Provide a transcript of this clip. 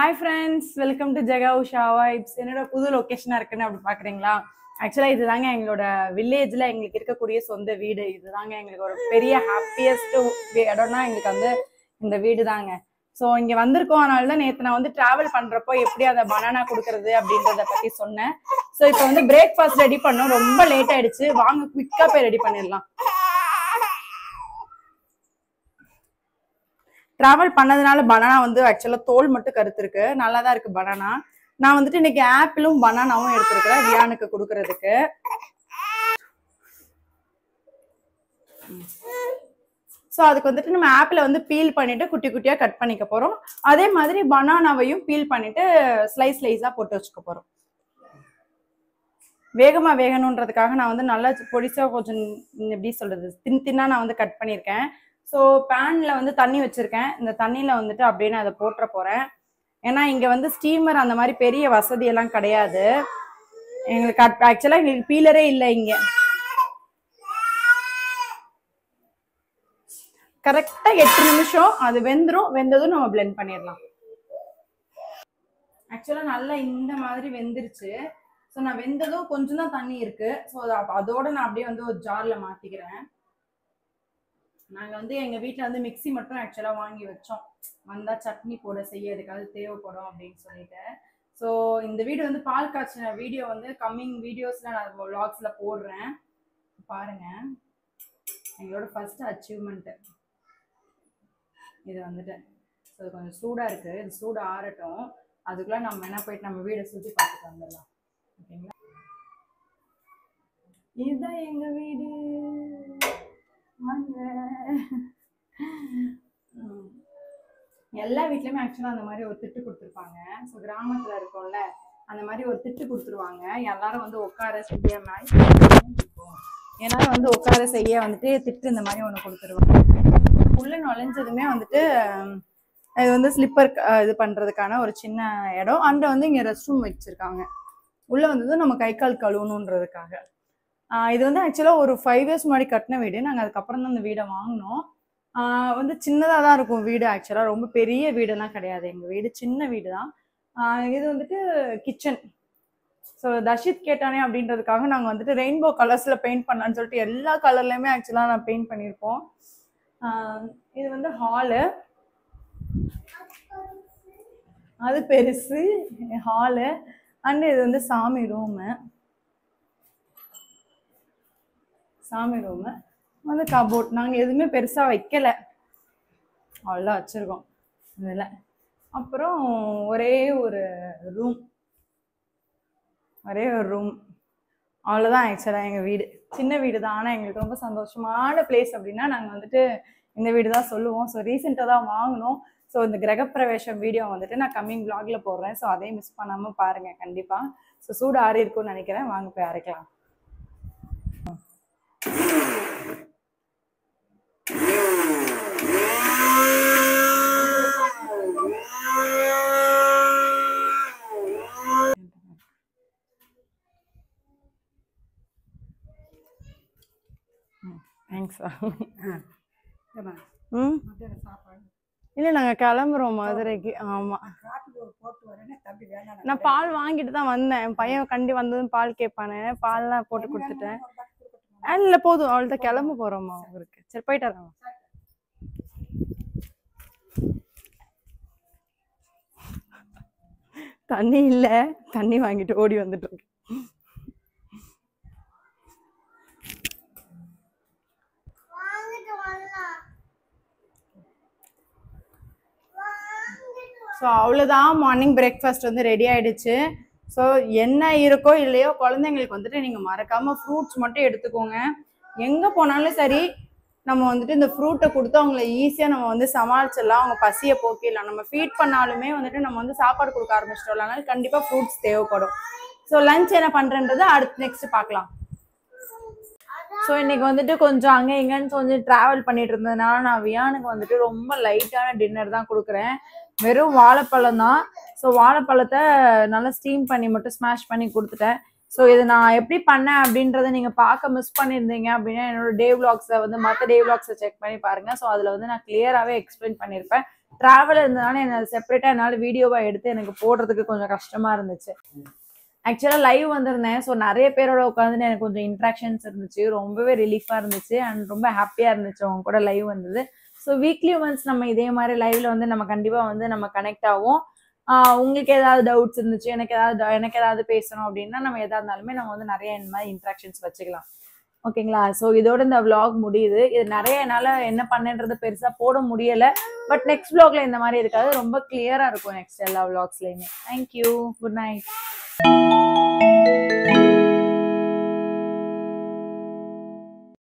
Hi friends, welcome to Jaga Usha Vibes. என்னோட புது லொகேஷனா இருக்குன்னு அப்படி பாக்குறீங்களா? ஆக்சுவலா இதுதாங்க எங்களோட வில்லேஜ்ல எங்களுக்கு இருக்கக்கூடிய சொந்த வீடு. இதுதாங்க எங்களுக்கு ஒரு பெரிய ஹாப்பியஸ்ட் இடம்னா எங்களுக்கு வந்து இந்த வீடு தாங்க. ஸோ இங்க வந்திருக்கோம். அதனால தான் நேற்று நான் வந்து டிராவல் பண்றப்போ எப்படி அதை பனானா கொடுக்கறது அப்படின்றத பத்தி சொன்னேன். ஸோ இப்போ வந்து பிரேக்ஃபாஸ்ட் ரெடி பண்ணோம். ரொம்ப லேட் ஆயிடுச்சு. வாங்க குவிக்கா போய் ரெடி பண்ணிடலாம். டிராவல் பண்ணதுனால பனானா வந்து ஆக்சுவலா தோல் மட்டும் கருத்து இருக்கு. நல்லா தான் இருக்கு பனானா. நான் வந்துட்டு இன்னைக்கு ஆப்பிளும் பனானாவும் எடுத்துருக்கிறேன் வியானுக்கு கொடுக்கறதுக்கு. ஸோ அதுக்கு வந்துட்டு நம்ம ஆப்பிளை வந்து பீல் பண்ணிட்டு குட்டி குட்டியா கட் பண்ணிக்க போறோம். அதே மாதிரி பனானாவையும் பீல் பண்ணிட்டு ஸ்லைஸ் ஸ்லைஸா போட்டு வச்சுக்க போறோம். வேகமா வேகணுன்றதுக்காக நான் வந்து நல்லா பொடிசா கொஞ்சம் எப்படி சொல்றது தின்னா நான் வந்து கட் பண்ணியிருக்கேன். ஸோ பேன்ல வந்து தண்ணி வச்சிருக்கேன். இந்த தண்ணியில வந்துட்டு அப்படியே நான் அதை போட்டுற போறேன். ஏன்னா இங்க வந்து ஸ்டீமர் அந்த மாதிரி பெரிய வசதி எல்லாம் கிடையாது எங்களுக்கு. ஆக்சுவலா எங்களுக்கு பீலரே இல்லை இங்க. கரெக்டா 8 நிமிஷம் அது வெந்துடும். வெந்ததும் நம்ம பிளெண்ட் பண்ணிடலாம். ஆக்சுவலா நல்லா இந்த மாதிரி வெந்துருச்சு. ஸோ நான் வெந்ததும் கொஞ்சம் தான் தண்ணி இருக்கு. ஸோ அதோட நான் அப்படியே வந்து ஒரு ஜார்ல மாத்திக்கிறேன். நாங்க வந்து எங்க வீட்டுல வந்து மிக்சி மட்டும் ஆக்சுவலா வாங்கி வச்சோம். வந்தா சட்னி போட செய்யறதுக்காக தேவைப்படும் அப்படின்னு சொல்லிட்டு. ஸோ இந்த வீடு வந்து பால் காய்ச்சின வீடியோ வந்து கம்மிங் வீடியோஸ்ல நான் vlogsல போடுறேன் பாருங்க. எங்களோட ஃபர்ஸ்ட் அச்சீவ்மெண்ட் இது வந்துட்டு. ஸோ கொஞ்சம் சூடா இருக்கு. இது சூடு ஆறட்டும். அதுக்குள்ள நம்ம என்ன போயிட்டு நம்ம வீடை சுற்றி பார்த்துட்டு வந்துடலாம். ஓகேங்களா? இதுதான் எங்க வீடு. எல்லா வீட்லயுமே ஆக்சுவலா அந்த மாதிரி ஒரு திட்டு கொடுத்துருப்பாங்க. ஸோ கிராமத்துல இருக்கோம்ல அந்த மாதிரி ஒரு திட்டு கொடுத்துருவாங்க. எல்லாரும் வந்து உட்கார செய்ய எல்லாரும் வந்து உட்கார செய்ய வந்துட்டு திட்டு இந்த மாதிரி ஒன்று கொடுத்துருவாங்க. உள்ள நுழைஞ்சதுமே வந்துட்டு இது வந்து ஸ்லிப்பர் இது பண்றதுக்கான ஒரு சின்ன இடம். அண்ட் வந்து இங்க ரெஸ்ட் ரூம் வச்சிருக்காங்க. உள்ள வந்தது நம்ம கை கால் கழுவணுன்றதுக்காக. இது வந்து ஆக்சுவலா ஒரு 5 years முன்னாடி கட்டின வீடு. நாங்கள் அதுக்கப்புறம் தான் இந்த வீடை வாங்கினோம். வந்து சின்னதாக தான் இருக்கும் வீடு. ஆக்சுவலா ரொம்ப பெரிய வீடெல்லாம் கிடையாது. எங்கள் வீடு சின்ன வீடு தான். இது வந்துட்டு கிச்சன். ஸோ தர்ஷித் கேட்டானே அப்படின்றதுக்காக நாங்கள் வந்துட்டு ரெயின்போ கலர்ஸில் பெயிண்ட் பண்ணலான்னு சொல்லிட்டு எல்லா கலர்லையுமே ஆக்சுவலாக நான் பெயிண்ட் பண்ணியிருப்போம். இது வந்து ஹாலு. அது பெருசு ஹாலு. அண்ட் இது வந்து சாமி ரூமு. வந்து கபோர்ட். நாங்கள் எதுவுமே பெருசாக வைக்கலை. அவ்வளோதான் வச்சுருக்கோம் இதில். அப்புறம் ஒரே ஒரு ரூம். அவ்வளோதான் ஆக்சுவலாக எங்கள் வீடு. சின்ன வீடு தான். ஆனால் எங்களுக்கு ரொம்ப சந்தோஷமான பிளேஸ் அப்படின்னா நாங்கள் வந்துட்டு இந்த வீடு தான் சொல்லுவோம். ஸோ ரீசெண்டாக தான் வாங்கினோம். ஸோ இந்த கிரகப்பிரவேசம் வீடியோ வந்துட்டு நான் கம்மிங் vlogல போடுறேன். ஸோ அதையும் மிஸ் பண்ணாமல் பாருங்கள் கண்டிப்பாக. ஸோ சூடு ஆறி இருக்கும்னு நினைக்கிறேன். வாங்க போய் அரைக்கலாம். இல்லை நாங்கள் கிளம்புறோம் மதுரைக்கு. ஆமாம், நான் பால் வாங்கிட்டு தான் வந்தேன். பையன் கண்டி வந்ததும் பால் கேட்பானே, பால்லாம் போட்டு கொடுத்துட்டேன். இல்லை போதும், அவள்கிட்ட கிளம்ப போகிறோம்மா அவருக்கு. சரி போயிட்டு வரோம். தண்ணி இல்லை, தண்ணி வாங்கிட்டு ஓடி வந்துட்டு இருக்கு. ஸோ அவ்வளோதான். மார்னிங் பிரேக்ஃபாஸ்ட் வந்து ரெடி ஆயிடுச்சு. ஸோ என்ன இருக்கோ இல்லையோ குழந்தைங்களுக்கு வந்துட்டு நீங்கள் மறக்காமல் ஃப்ரூட்ஸ் மட்டும் எடுத்துக்கோங்க. எங்கே போனாலும் சரி நம்ம வந்துட்டு இந்த ஃப்ரூட்டை கொடுத்து அவங்கள ஈஸியாக நம்ம வந்து சமாளிச்சிடலாம். அவங்க பசியை போக்கிடலாம். நம்ம ஃபீட் பண்ணாலுமே வந்துட்டு நம்ம வந்து சாப்பாடு கொடுக்க ஆரம்பிச்சிட்டோம். அதனால கண்டிப்பாக ஃப்ரூட்ஸ் தேவைப்படும். ஸோ லஞ்ச் என்ன பண்ணுறன்றது அடுத்து நெக்ஸ்ட் பார்க்கலாம். ஸோ இன்னைக்கு வந்துட்டு கொஞ்சம் அங்கே இங்கேன்னு கொஞ்சம் ட்ராவல் பண்ணிட்டு இருந்ததுனால நான் வியானுக்கு வந்துட்டு ரொம்ப லைட்டான டின்னர் தான் கொடுக்குறேன். வெறும் வாழைப்பழம் தான். ஸோ வாழைப்பழத்தை நல்லா ஸ்டீம் பண்ணி மட்டும் ஸ்மாஷ் பண்ணி கொடுத்துட்டேன். ஸோ இது நான் எப்படி பண்ணேன் அப்படின்றத நீங்கள் பார்க்க மிஸ் பண்ணியிருந்தீங்க அப்படின்னா என்னோட டே விளாக்ஸை வந்து மற்ற டே விளாக்ஸை செக் பண்ணி பாருங்கள். ஸோ அதில் வந்து நான் கிளியராகவே எக்ஸ்பிளைன் பண்ணியிருப்பேன். டிராவல் இருந்ததுனால என்ன செப்பரேட்டா என்னால் வீடியோவா எடுத்து எனக்கு போடுறதுக்கு கொஞ்சம் கஷ்டமா இருந்துச்சு. ஆக்சுவலா லைவ் வந்திருந்தேன். ஸோ நிறைய பேரோட உட்காந்து எனக்கு கொஞ்சம் இன்ட்ராக்ஷன்ஸ் இருந்துச்சு. ரொம்பவே ரிலீஃபா இருந்துச்சு அண்ட் ரொம்ப ஹாப்பியா இருந்துச்சு அவங்க கூட லைவ் வந்தது. ஸோ வீக்லி ஒன்ஸ் நம்ம இதே மாதிரி லைவ்ல வந்து நம்ம கண்டிப்பா வந்து நம்ம கனெக்ட் ஆகும். உங்களுக்கு ஏதாவது டவுட்ஸ் இருந்துச்சு, எனக்கு ஏதாவது பேசணும் அப்படின்னா நம்ம எதா இருந்தாலுமே நம்ம வந்து நிறைய இந்த மாதிரி இன்ட்ராக்ஷன்ஸ் வச்சுக்கலாம். ஓகேங்களா? ஸோ இதோட இந்த vlog முடியுது. இது நிறைய என்னால் என்ன பண்ணேன்றது பெருசாக போட முடியலை. பட் நெக்ஸ்ட் vlogல இந்த மாதிரி இருக்காது, ரொம்ப கிளியராக இருக்கும் நெக்ஸ்ட் எல்லா vlogsலையுமே. Thank you, good night.